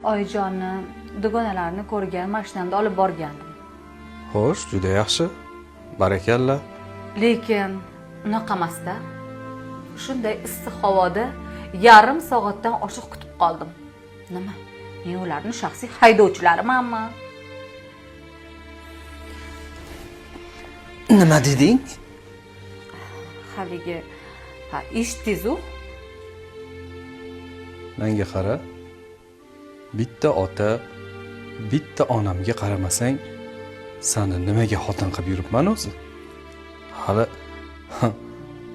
Oyjonni dugonalarini ko'rgan, mashinamda olib borgandim. Xo'sh, juda yaxshi. Barakalla. Lekin unaqa emasda. Shunday issiq havoda yarim soatdan oshiq kutib qoldim. Nima? Men ularning shaxsiy haydovchilarimanmi? Nima deding? Haligi eshitdingiz-ku? Menga qara. Bitta ota, bitta onamga qaramasang, seni nimaga xotin qilib yuribman o'zi? Hali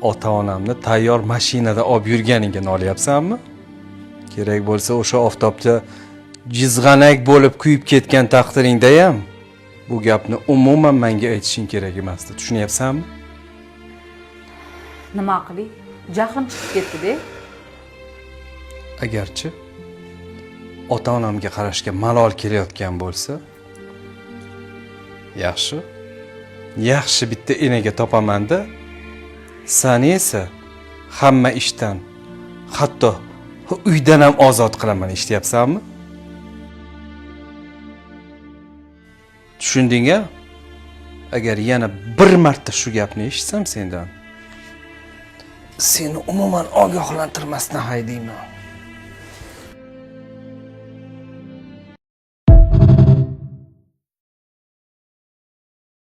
ota-onamni tayyor mashinada olib yurganingga nolyapsanmi? Kerak bo'lsa o'sha oftobda jizg'anak bo'lib kuyib ketgan taqdiringda ham bu gapni umuman menga aytishing kerak emasdi. Tushunyapsanmi? Nima qilay? Jahlim chiqib ketdi-da. Agarchi ota-onamga qarashga malol kelayotgan bo'lsa, yaxshi. Yaxshi bitta enaga topaman-da, seni esa hamma ishdan, hatto uydan ham ozod qilaman, eshityapsanmi? Tushunding-a? Agar yana bir marta shu gapni eshitsam sendan, seni umuman ogohlantirmasdan haydayman.